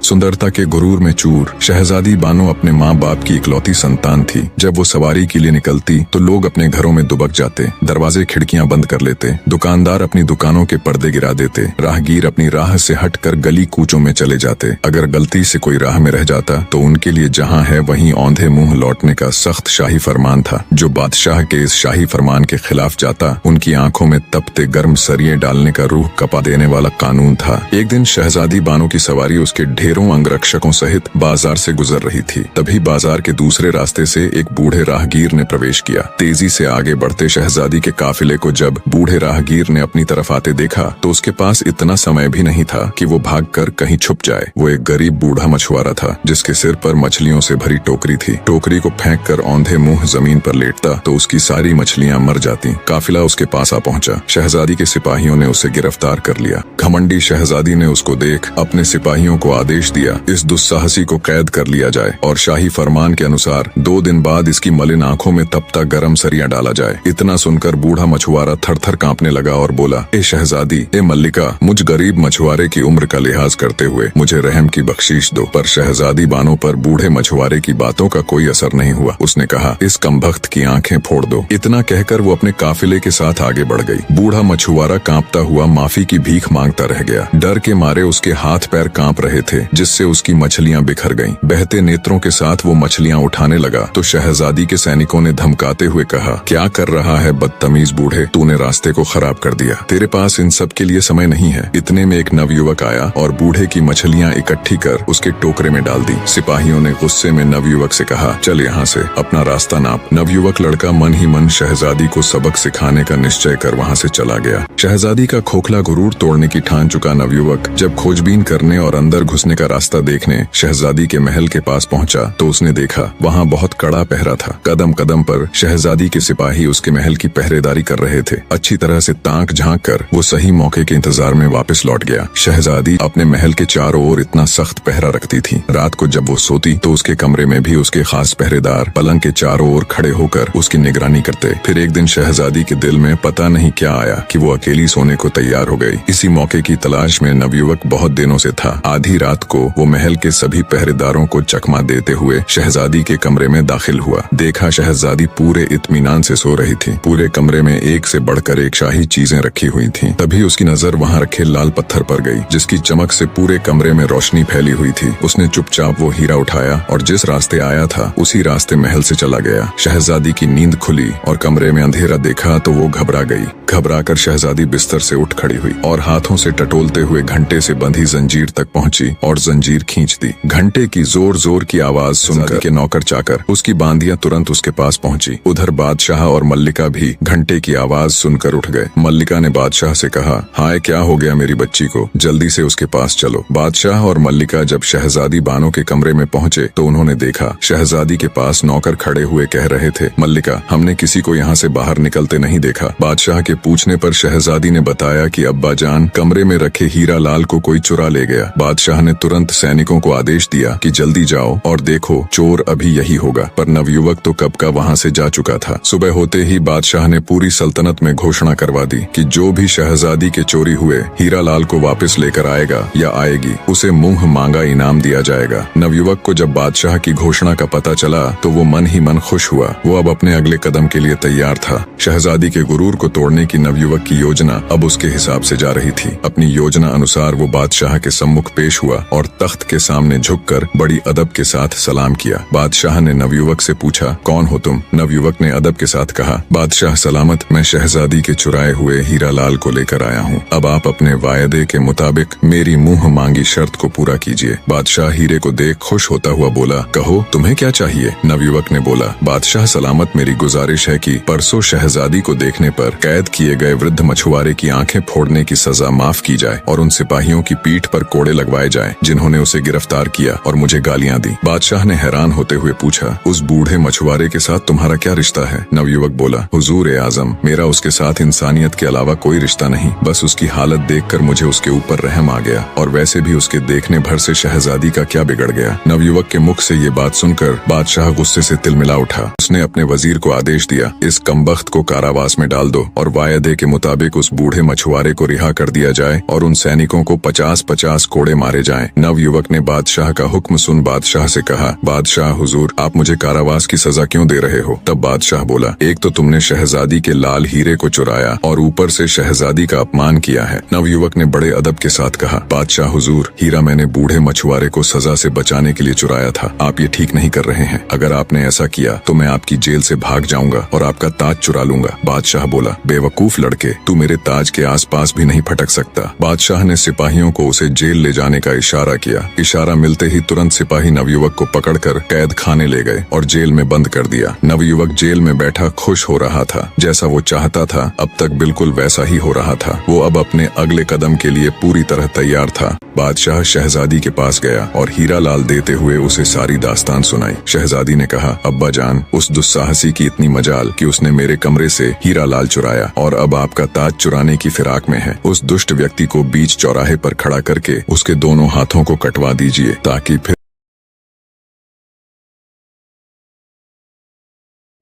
सुंदरता के गुरूर में चूर शहजादी बानो अपने माँ बाप की इकलौती संतान थी। जब वो सवारी के लिए निकलती तो लोग अपने घरों में दुबक जाते, दरवाजे खिड़कियां बंद कर लेते, दुकानदार अपनी दुकानों के पर्दे गिरा देते, राहगीर अपनी राह से हटकर गली कूचों में चले जाते। अगर गलती से कोई राह में रह जाता तो उनके लिए जहाँ है वहीं औंधे मुंह लौटने का सख्त शाही फरमान था। जो बादशाह के इस शाही फरमान के खिलाफ जाता उनकी आंखों में तपते गर्म सरिये डालने का रूह कपा देने वाला कानून था। एक दिन शहजादी बानो की सवारी उसके ढेरों अंगरक्षकों सहित बाजार से गुजर रही थी। तभी बाजार के दूसरे रास्ते से एक बूढ़े राहगीर ने प्रवेश किया। तेजी से आगे बढ़ते शहजादी के काफिले को जब बूढ़े राहगीर ने अपनी तरफ आते देखा तो उसके पास इतना समय भी नहीं था कि वो भागकर कहीं छुप जाए। वो एक गरीब बूढ़ा मछुआरा था जिसके सिर पर मछलियों से भरी टोकरी थी। टोकरी को फेंक कर औंधे मुंह जमीन पर लेटता तो उसकी सारी मछलियां मर जाती। काफिला उसके पास आ पहुंचा। शहजादी के सिपाहियों ने उसे गिरफ्तार कर लिया। घमंडी शहजादी ने उसको देख अपने सिपाहियों को आदेश दिया इस दुस्साहसी को कैद कर लिया जाए और शाही फरमान के अनुसार 2 दिन बाद इसकी मलिन आंखों में तपता गरम सरिया डाला जाए। इतना सुनकर बूढ़ा मछुआरा थर-थर कांपने लगा और बोला, ए शहजादी, ए मल्लिका, मुझ गरीब मछुआरे की उम्र का लिहाज करते हुए मुझे रहम की बख्शीश दो। पर शहजादी बानो पर बूढ़े मछुआरे की बातों का कोई असर नहीं हुआ। उसने कहा, इस कमबख्त की आंखें फोड़ दो। इतना कहकर वो अपने काफिले के साथ आगे बढ़ गई। बूढ़ा मछुआरा कांपता हुआ माफी की भीख मांगता रह गया। डर के मारे उसके हाथ पैर कांप रहे थे जिससे उसकी मछलियां बिखर गईं। बहते नेत्रों के साथ वो मछलियां उठाने लगा तो शहजादी के सैनिकों ने धमकाते हुए कहा, क्या कर रहा है बदतमीज बूढ़े, तूने रास्ते को खराब कर दिया। तेरे पास इन सब के लिए समय नहीं है। इतने में एक नवयुवक आया और बूढ़े की मछलियां इकट्ठी कर उसके टोकरे में डाल दी। सिपाहियों ने गुस्से में नवयुवक से कहा, चल यहाँ से, अपना रास्ता नाप। नवयुवक लड़का मन ही मन शहजादी को सबक सिखाने का निश्चय कर वहाँ से चला गया। शहजादी का खोखला गुरूर तोड़ने की ठान चुका नवयुवक जब खोजबीन करने और अंदर घुसने का रास्ता देखने शहजादी के महल के पास पहुंचा तो उसने देखा वहाँ बहुत कड़ा पहरा था। कदम कदम पर शहजादी के सिपाही उसके महल की पहरेदारी कर रहे थे। अच्छी तरह से ताक झांक कर वो सही मौके के इंतजार में वापस लौट गया। शहजादी अपने महल के चारों ओर इतना सख्त पहरा रखती थी। रात को जब वो सोती तो उसके कमरे में भी उसके खास पहरेदार पलंग के चारों ओर खड़े होकर उसकी निगरानी करते। फिर एक दिन शहजादी के दिल में पता नहीं क्या आया कि वो अकेली सोने को तैयार हो गई। इसी मौके की तलाश में नवयुवक बहुत दिनों से था। आधी रात को वो महल के सभी पहरेदारों को चकमा देते हुए शहजादी के कमरे में दाखिल हुआ। देखा शहजादी पूरे इत्मीनान से सो रही थी। पूरे कमरे में एक से बढ़कर एक शाही चीजें रखी हुई थीं। तभी उसकी नजर वहाँ रखे लाल पत्थर पर गई जिसकी चमक से पूरे कमरे में रोशनी फैली हुई थी। उसने चुपचाप वो हीरा उठाया और जिस रास्ते आया था उसी रास्ते महल से चला गया। शहजादी की नींद खुली और कमरे में अंधेरा देखा तो वो घबरा गई। घबराकर शहजादी बिस्तर से उठ खड़ी हुई और हाथों से टटोलते हुए घंटे से बंधी जंजीर तक पहुंची और जंजीर खींच दी। घंटे की जोर जोर की आवाज सुनकर के नौकर चाकर उसकी बांदियां तुरंत उसके पास पहुंची। उधर बादशाह और मल्लिका भी घंटे की आवाज सुनकर उठ गए। मल्लिका ने बादशाह से कहा, हाय क्या हो गया मेरी बच्ची को, जल्दी से उसके पास चलो। बादशाह और मल्लिका जब शहजादी बानो के कमरे में पहुंचे तो उन्होंने देखा शहजादी के पास नौकर खड़े हुए कह रहे थे, मल्लिका, हमने किसी को यहाँ से बाहर निकलते नहीं देखा। बादशाह के पूछने पर शहजादी ने बताया कि अब्बा जान, कमरे में रखे हीरा लाल को कोई चुरा ले गया। बादशाह ने तुरंत सैनिकों को आदेश दिया कि जल्दी जाओ और देखो, चोर अभी यही होगा। पर नवयुवक तो कब का वहाँ से जा चुका था। सुबह होते ही बादशाह ने पूरी सल्तनत में घोषणा करवा दी कि जो भी शहजादी के चोरी हुए हीरा लाल को वापस लेकर आएगा या आएगी उसे मुंह मांगा इनाम दिया जाएगा। नवयुवक को जब बादशाह की घोषणा का पता चला तो वो मन ही मन खुश हुआ। वो अब अपने अगले कदम के लिए तैयार था। शहजादी के गुरूर को तोड़ने की नवयुवक की योजना अब उसके हिसाब से जा रही थी। अपनी योजना अनुसार वो बादशाह के सम्मुख पेश हुआ और तख्त के सामने झुककर बड़ी अदब के साथ सलाम किया। बादशाह ने नवयुवक से पूछा, कौन हो तुम? नवयुवक ने अदब के साथ कहा, बादशाह सलामत, मैं शहजादी के चुराए हुए हीरा लाल को लेकर आया हूँ। अब आप अपने वायदे के मुताबिक मेरी मुंह मांगी शर्त को पूरा कीजिए। बादशाह हीरे को देख खुश होता हुआ बोला, कहो तुम्हें क्या चाहिए? नवयुवक ने बोला, बादशाह सलामत, मेरी गुजारिश है कि परसों शहजादी को देखने पर कैद किए गए वृद्ध मछुआरे की आंखें फोड़ने की सजा माफ की जाए और उन सिपाहियों की पीठ पर कोड़े लगवाए जाए जिन्होंने उसे गिरफ्तार किया और मुझे गालियां दी। बादशाह ने हैरान होते हुए पूछा, उस बूढ़े मछुआरे के साथ तुम्हारा क्या रिश्ता है? नवयुवक बोला, हुजूर ए आजम, मेरा उसके साथ इंसानियत के अलावा कोई रिश्ता नहीं। बस उसकी हालत देखकर मुझे उसके ऊपर रहम आ गया और वैसे भी उसके देखने भर से शहजादी का क्या बिगड़ गया। नवयुवक के मुख से ये बात सुनकर बादशाह गुस्से से तिलमिला उठा। उसने अपने वजीर को आदेश दिया, इस कमबख्त को कारावास में डाल दो और वायदे के मुताबिक उस बूढ़े मछुआरे को रिहा कर दिया जाए और उन सैनिकों को 50-50 कोड़े मारे जाएं। नवयुवक ने बादशाह का हुक्म सुन बादशाह से कहा, बादशाह हुजूर, आप मुझे कारावास की सजा क्यों दे रहे हो? तब बादशाह बोला, एक तो तुमने शहजादी के लाल हीरे को चुराया और ऊपर से शहजादी का अपमान किया है। नवयुवक ने बड़े अदब के साथ कहा, बादशाह हुजूर, हीरा मैंने बूढ़े मछुआरे को सजा से बचाने के लिए चुराया था। आप ये ठीक नहीं कर रहे हैं। अगर आपने ऐसा किया तो मैं आपकी जेल से भाग जाऊंगा और आपका ताज चुरा लूंगा। बादशाह बोला, बेवकूफ लड़के, तू मेरे ताज के आसपास भी नहीं फटक सकता। बादशाह ने सिपाहियों को उसे जेल ले जाने का इशारा किया। इशारा मिलते ही तुरंत सिपाही नवयुवक को पकड़कर कैद खाने ले गए और जेल में बंद कर दिया। नवयुवक जेल में बैठा खुश हो रहा था। जैसा वो चाहता था अब तक बिल्कुल वैसा ही हो रहा था। वो अब अपने अगले कदम के लिए पूरी तरह तैयार था। बादशाह शहजादी के पास गया और हीरा लाल देते हुए उसे सारी दास्तान सुनाई। शहजादी ने कहा, अब्बा जान, उस दुस्साहसी की इतनी मजाल कि उसने मेरे कमरे से हीरा लाल चुराया और अब आपका ताज चुराने की फिराक में है। उस दुष्ट व्यक्ति को बीच चौराहे पर खड़ा करके उसके दोनों हाथों को कटवा दीजिए ताकि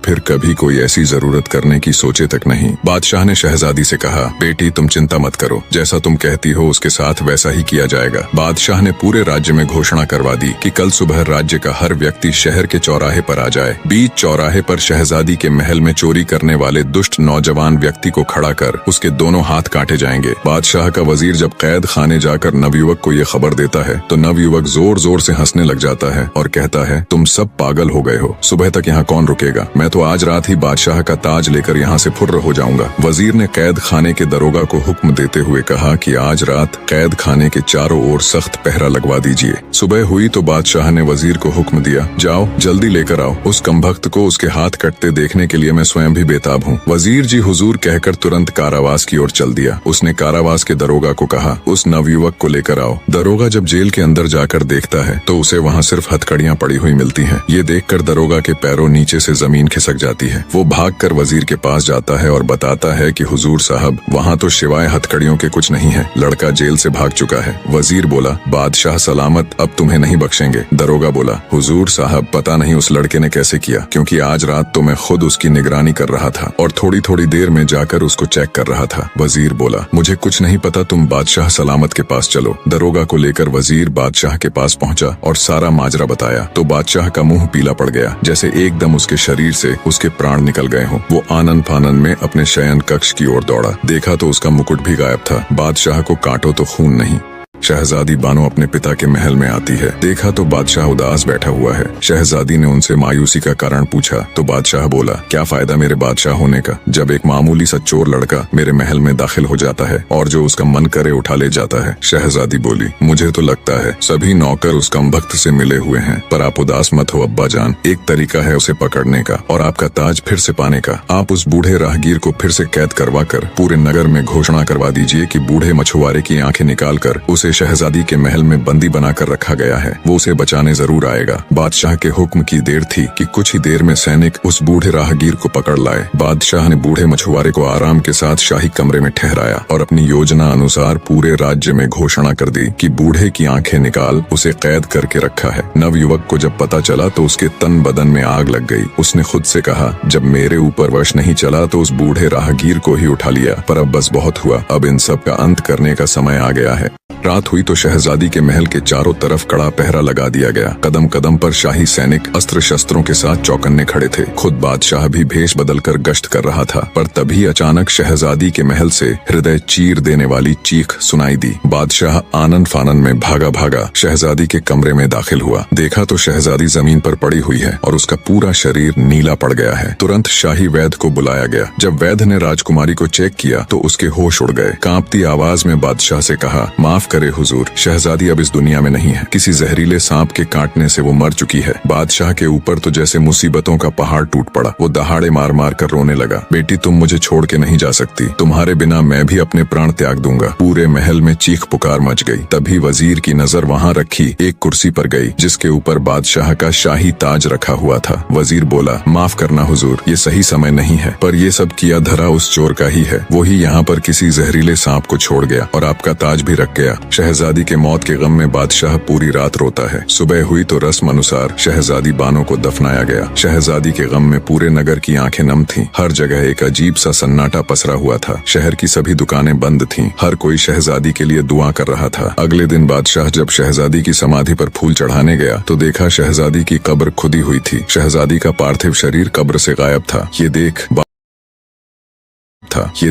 फिर कभी कोई ऐसी जरूरत करने की सोचे तक नहीं। बादशाह ने शहजादी से कहा, बेटी तुम चिंता मत करो, जैसा तुम कहती हो उसके साथ वैसा ही किया जाएगा। बादशाह ने पूरे राज्य में घोषणा करवा दी कि कल सुबह राज्य का हर व्यक्ति शहर के चौराहे पर आ जाए। बीच चौराहे पर शहजादी के महल में चोरी करने वाले दुष्ट नौजवान व्यक्ति को खड़ा कर उसके दोनों हाथ काटे जाएंगे। बादशाह का वजीर जब कैद खाने जाकर नवयुवक को ये खबर देता है तो नवयुवक जोर जोर से हंसने लग जाता है और कहता है, तुम सब पागल हो गए हो, सुबह तक यहाँ कौन रुकेगा? मैं तो आज रात ही बादशाह का ताज लेकर यहाँ से फुर्र हो जाऊंगा। वजीर ने कैद खाने के दरोगा को हुक्म देते हुए कहा कि आज रात कैद खाने के चारों ओर सख्त पहरा लगवा दीजिए। सुबह हुई तो बादशाह ने वजीर को हुक्म दिया, जाओ जल्दी लेकर आओ, उस कमबख्त को उसके हाथ कटते देखने के लिए मैं स्वयं भी बेताब हूँ। वजीर जी हुजूर कहकर तुरंत कारावास की ओर चल दिया। उसने कारावास के दरोगा को कहा, उस नवयुवक को लेकर आओ। दरोगा जब जेल के अंदर जाकर देखता है तो उसे वहाँ सिर्फ हथकड़ियाँ पड़ी हुई मिलती हैं। ये देखकर दरोगा के पैरों नीचे से जमीन खिसक जाती है। वो भागकर वजीर के पास जाता है और बताता है कि हुजूर साहब, वहाँ तो सिवाय हथकड़ियों के कुछ नहीं है, लड़का जेल से भाग चुका है। वजीर बोला, बादशाह सलामत, अब तुम्हें नहीं बख्शेंगे। दरोगा बोला, हुजूर साहब, पता नहीं उस लड़के ने कैसे किया, क्योंकि आज रात तो मैं खुद उसकी निगरानी कर रहा था और थोड़ी थोड़ी देर में जाकर उसको चेक कर रहा था। वजीर बोला, मुझे कुछ नहीं पता, तुम बादशाह सलामत के पास चलो। दरोगा को लेकर वजीर बादशाह के पास पहुंचा और सारा माजरा बताया तो बादशाह का मुंह पीला पड़ गया, जैसे एकदम उसके शरीर से उसके प्राण निकल गए हों। वो आनन फानन में अपने शयन कक्ष की ओर दौड़ा। देखा तो उसका मुकुट भी गायब था। बादशाह को काटो तो खून नहीं। शहजादी बानो अपने पिता के महल में आती है। देखा तो बादशाह उदास बैठा हुआ है। शहजादी ने उनसे मायूसी का कारण पूछा तो बादशाह बोला, क्या फायदा मेरे बादशाह होने का, जब एक मामूली सा चोर लड़का मेरे महल में दाखिल हो जाता है और जो उसका मन करे उठा ले जाता है। शहजादी बोली, मुझे तो लगता है सभी नौकर उस कमबख्त से मिले हुए हैं, पर आप उदास मत हो अब्बा जान, एक तरीका है उसे पकड़ने का और आपका ताज फिर से पाने का। आप उस बूढ़े राहगीर को फिर से कैद करवा कर पूरे नगर में घोषणा करवा दीजिए कि बूढ़े मछुआरे की आंखें निकाल कर उसे शहजादी के महल में बंदी बनाकर रखा गया है, वो उसे बचाने जरूर आएगा। बादशाह के हुक्म की देर थी कि कुछ ही देर में सैनिक उस बूढ़े राहगीर को पकड़ लाए। बादशाह ने बूढ़े मछुआरे को आराम के साथ शाही कमरे में ठहराया और अपनी योजना अनुसार पूरे राज्य में घोषणा कर दी कि बूढ़े की आंखें निकाल उसे कैद करके रखा है। नवयुवक को जब पता चला तो उसके तन बदन में आग लग गई। उसने खुद से कहा, जब मेरे ऊपर वश नहीं चला तो उस बूढ़े राहगीर को ही उठा लिया, पर अब बस बहुत हुआ, अब इन सब का अंत करने का समय आ गया है। रात हुई तो शहजादी के महल के चारों तरफ कड़ा पहरा लगा दिया गया। कदम कदम पर शाही सैनिक अस्त्र शस्त्रों के साथ चौकन्ने खड़े थे। खुद बादशाह भी भेष बदलकर गश्त कर रहा था, पर तभी अचानक शहजादी के महल से हृदय चीर देने वाली चीख सुनाई दी। बादशाह आनंद फानन में भागा भागा शहजादी के कमरे में दाखिल हुआ। देखा तो शहजादी जमीन पर पड़ी हुई है और उसका पूरा शरीर नीला पड़ गया है। तुरंत शाही वैद्य को बुलाया गया। जब वैद्य ने राजकुमारी को चेक किया तो उसके होश उड़ गए। कांपती आवाज में बादशाह से कहा, माफ करे हुजूर, शहजादी अब इस दुनिया में नहीं है, किसी जहरीले सांप के काटने से वो मर चुकी है। बादशाह के ऊपर तो जैसे मुसीबतों का पहाड़ टूट पड़ा। वो दहाड़े मार मार कर रोने लगा, बेटी तुम मुझे छोड़ के नहीं जा सकती, तुम्हारे बिना मैं भी अपने प्राण त्याग दूंगा। पूरे महल में चीख पुकार मच गई। तभी वजीर की नजर वहाँ रखी एक कुर्सी पर गई जिसके ऊपर बादशाह का शाही ताज रखा हुआ था। वजीर बोला, माफ करना हुजूर, ये सही समय नहीं है, पर ये सब किया धरा उस चोर का ही है। वो ही यहाँ पर किसी जहरीले सांप को छोड़ गया और आपका ताज भी रख गया। शहजादी के मौत के गम में बादशाह पूरी रात रोता है। सुबह हुई तो रस्म अनुसार शहजादी बानो को दफनाया गया। शहजादी के गम में पूरे नगर की आंखें नम थीं। हर जगह एक अजीब सा सन्नाटा पसरा हुआ था। शहर की सभी दुकानें बंद थीं। हर कोई शहजादी के लिए दुआ कर रहा था। अगले दिन बादशाह जब शहजादी की समाधि पर फूल चढ़ाने गया तो देखा शहजादी की कब्र खुदी हुई थी। शहजादी का पार्थिव शरीर कब्र से गायब था। ये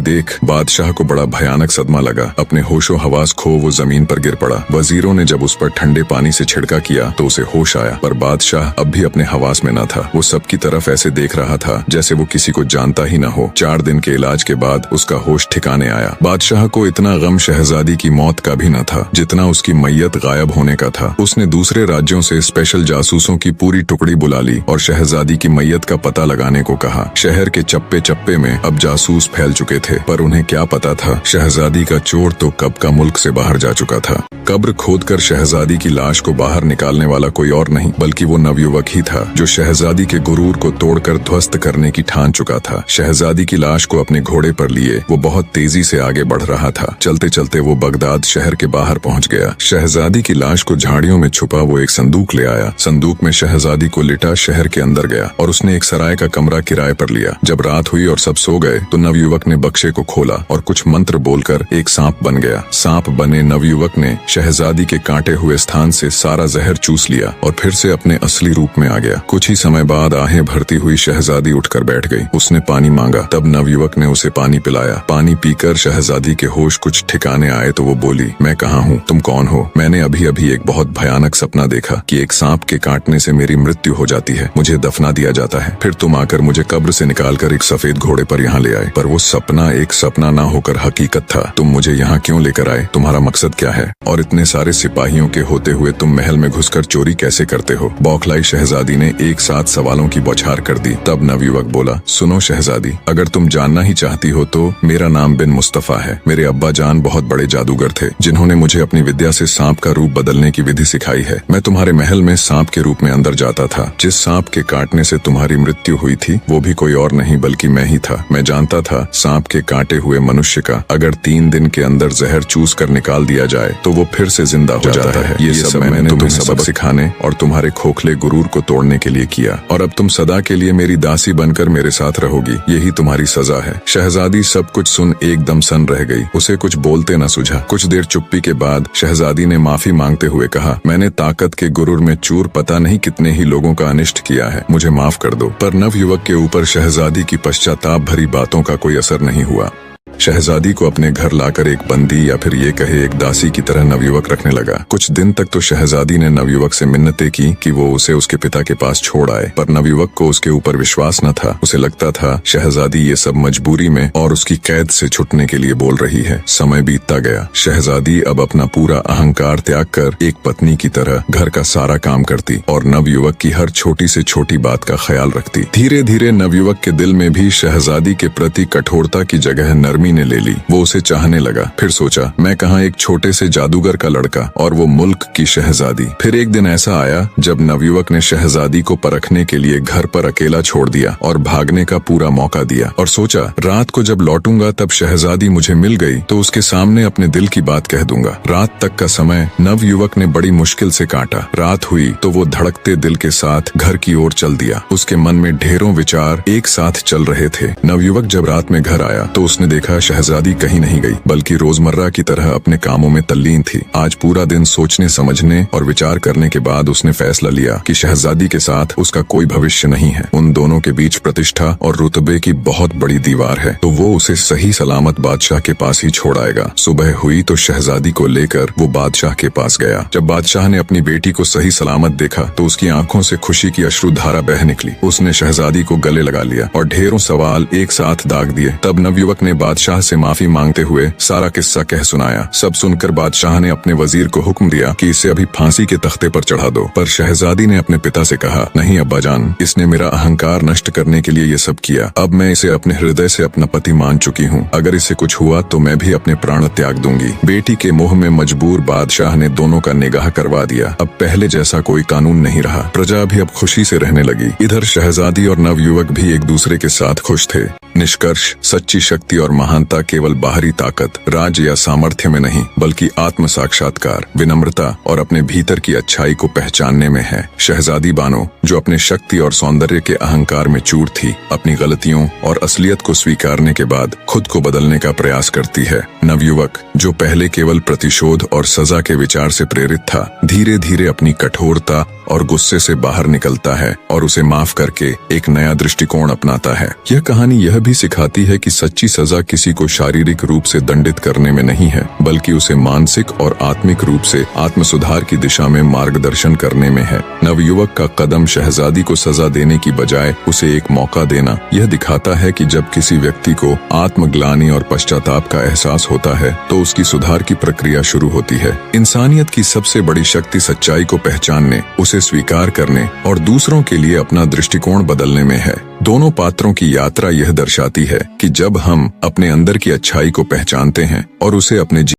देख बादशाह को बड़ा भयानक सदमा लगा। अपने होशो हवास खो वो जमीन पर गिर पड़ा। वजीरों ने जब उस पर ठंडे पानी से छिड़का किया तो उसे होश आया, पर बादशाह अब भी अपने हवास में न था। वो सबकी तरफ ऐसे देख रहा था जैसे वो किसी को जानता ही न हो। 4 दिन के इलाज के बाद उसका होश ठिकाने आया। बादशाह को इतना गम शहजादी की मौत का भी न था जितना उसकी मैयत गायब होने का था। उसने दूसरे राज्यों से स्पेशल जासूसों की पूरी टुकड़ी बुला ली और शहजादी की मैयत का पता लगाने को कहा। शहर के चप्पे चप्पे में अब जासूस फैल चुके थे, पर उन्हें क्या पता था शहजादी का चोर तो कब का मुल्क से बाहर जा चुका था। कब्र खोदकर शहजादी की लाश को बाहर निकालने वाला कोई और नहीं बल्कि वो नवयुवक ही था जो शहजादी के गुरूर को तोड़कर ध्वस्त करने की ठान चुका था। शहजादी की लाश को अपने घोड़े पर लिए वो बहुत तेजी से आगे बढ़ रहा था। चलते चलते वो बगदाद शहर के बाहर पहुंच गया। शहजादी की लाश को झाड़ियों में छुपा वो एक संदूक ले आया। संदूक में शहजादी को लिटा शहर के अंदर गया और उसने एक सराय का कमरा किराए पर लिया। जब रात हुई और सब सो गए तो नवयुवक ने बक्से को खोला और कुछ मंत्र बोलकर एक सांप बन गया। सांप बने नवयुवक ने शहजादी के कांटे हुए स्थान से सारा जहर चूस लिया और फिर से अपने असली रूप में आ गया। कुछ ही समय बाद आहें भरती हुई शहजादी उठकर बैठ गई। उसने पानी मांगा, तब नवयुवक ने उसे पानी पिलाया। पानी पीकर शहजादी के होश कुछ ठिकाने आए तो वो बोली, मैं कहाँ हूँ, तुम कौन हो? मैंने अभी अभी एक बहुत भयानक सपना देखा कि एक सांप के काटने से मेरी मृत्यु हो जाती है, मुझे दफना दिया जाता है। फिर तुम आकर मुझे कब्र से निकालकर एक सफेद घोड़े पर यहाँ ले आए। पर वो सपना एक सपना ना होकर हकीकत था। तुम मुझे यहाँ क्यों लेकर आए? तुम्हारा मकसद क्या है? और इतने सारे सिपाहियों के होते हुए तुम महल में घुसकर चोरी कैसे करते हो? बौखलाई शहजादी ने एक साथ सवालों की बौछार कर दी। तब नवयुवक बोला, सुनो शहजादी, अगर तुम जानना ही चाहती हो तो मेरा नाम बिन मुस्तफा है। मेरे अब्बा जान बहुत बड़े जादूगर थे जिन्होंने मुझे अपनी विद्या से सांप का रूप बदलने की विधि सिखाई है। मैं तुम्हारे महल में सांप के रूप में अंदर जाता था। जिस सांप के काटने से तुम्हारी मृत्यु हुई थी वो भी कोई और नहीं बल्कि मैं ही था। मैं जानता था सांप के काटे हुए मनुष्य का अगर 3 दिन के अंदर जहर चूस कर निकाल दिया जाए तो वो फिर से जिंदा हो जाता है। ये सब मैंने तुम्हें सबक सिखाने और तुम्हारे खोखले गुरूर को तोड़ने के लिए किया, और अब तुम सदा के लिए मेरी दासी बनकर मेरे साथ रहोगी। यही तुम्हारी सजा है। शहजादी सब कुछ सुन एकदम सन रह गई। उसे कुछ बोलते न सूझा। कुछ देर चुप्पी के बाद शहजादी ने माफी मांगते हुए कहा, मैंने ताकत के गुरूर में चूर पता नहीं कितने ही लोगों का अनिष्ट किया है, मुझे माफ कर दो। पर नवयुवक के ऊपर शहजादी की पश्चाताप भरी बातों का कोई असर नहीं हुआ। शहजादी को अपने घर लाकर एक बंदी या फिर ये कहे एक दासी की तरह नवयुवक रखने लगा। कुछ दिन तक तो शहजादी ने नवयुवक से मिन्नतें की कि वो उसे उसके पिता के पास छोड़ आए, पर नवयुवक को उसके ऊपर विश्वास न था। उसे लगता था शहजादी ये सब मजबूरी में और उसकी कैद से छुटने के लिए बोल रही है। समय बीतता गया। शहजादी अब अपना पूरा अहंकार त्याग कर एक पत्नी की तरह घर का सारा काम करती और नवयुवक की हर छोटी से छोटी बात का ख्याल रखती। धीरे धीरे नवयुवक के दिल में भी शहजादी के प्रति कठोरता की जगह नरमी ने ले ली। वो उसे चाहने लगा। फिर सोचा, मैं कहाँ एक छोटे से जादूगर का लड़का और वो मुल्क की शहजादी। फिर एक दिन ऐसा आया जब नवयुवक ने शहजादी को परखने के लिए घर पर अकेला छोड़ दिया और भागने का पूरा मौका दिया, और सोचा रात को जब लौटूंगा तब शहजादी मुझे मिल गई तो उसके सामने अपने दिल की बात कह दूंगा। रात तक का समय नवयुवक ने बड़ी मुश्किल से काटा। रात हुई तो वो धड़कते दिल के साथ घर की ओर चल दिया। उसके मन में ढेरों विचार एक साथ चल रहे थे। नवयुवक जब रात में घर आया तो उसने देखा शहजादी कहीं नहीं गई बल्कि रोजमर्रा की तरह अपने कामों में तल्लीन थी। आज पूरा दिन सोचने समझने और विचार करने के बाद उसने फैसला लिया कि शहजादी के साथ उसका कोई भविष्य नहीं है। उन दोनों के बीच प्रतिष्ठा और रुतबे की बहुत बड़ी दीवार है, तो वो उसे सही सलामत बादशाह के पास ही छोड़ आएगा। सुबह हुई तो शहजादी को लेकर वो बादशाह के पास गया। जब बादशाह ने अपनी बेटी को सही सलामत देखा तो उसकी आंखों से खुशी की अश्रुधारा बह निकली। उसने शहजादी को गले लगा लिया और ढेरों सवाल एक साथ दाग दिए। तब नवयुवक ने बादशाह से माफी मांगते हुए सारा किस्सा कह सुनाया। सब सुनकर बादशाह ने अपने वजीर को हुक्म दिया कि इसे अभी फांसी के तख्ते पर चढ़ा दो। पर शहजादी ने अपने पिता से कहा, नहीं अब्बाजान, इसने मेरा अहंकार नष्ट करने के लिए ये सब किया। अब मैं इसे अपने हृदय से अपना पति मान चुकी हूँ। अगर इसे कुछ हुआ तो मैं भी अपने प्राण त्याग दूंगी। बेटी के मोह में मजबूर बादशाह ने दोनों का निगाह करवा दिया। अब पहले जैसा कोई कानून नहीं रहा। प्रजा भी अब खुशी से रहने लगी। इधर शहजादी और नवयुवक भी एक दूसरे के साथ खुश थे। निष्कर्ष, सच्ची शक्ति और महानता केवल बाहरी ताकत, राज या सामर्थ्य में नहीं, बल्कि आत्म साक्षात्कार, विनम्रता और अपने भीतर की अच्छाई को पहचानने में है। शहजादी बानो, जो अपने शक्ति और सौंदर्य के अहंकार में चूर थी, अपनी गलतियों और असलियत को स्वीकारने के बाद खुद को बदलने का प्रयास करती है। नवयुवक, जो पहले केवल प्रतिशोध और सजा के विचार से प्रेरित था, धीरे धीरे अपनी कठोरता और गुस्से से बाहर निकलता है और उसे माफ करके एक नया दृष्टिकोण अपनाता है। यह कहानी यह भी सिखाती है कि सच्ची सजा किसी को शारीरिक रूप से दंडित करने में नहीं है, बल्कि उसे मानसिक और आत्मिक रूप से आत्म सुधार की दिशा में मार्गदर्शन करने में है। नवयुवक का कदम शहजादी को सजा देने की बजाय उसे एक मौका देना यह दिखाता है कि जब किसी व्यक्ति को आत्मग्लानि और पश्चाताप का एहसास होता है तो उसकी सुधार की प्रक्रिया शुरू होती है। इंसानियत की सबसे बड़ी शक्ति सच्चाई को पहचानने, उसे स्वीकार करने और दूसरों के लिए अपना दृष्टिकोण बदलने में है। दोनों पात्रों की यात्रा यह दर्शाती है कि जब हम अपने अंदर की अच्छाई को पहचानते हैं और उसे अपने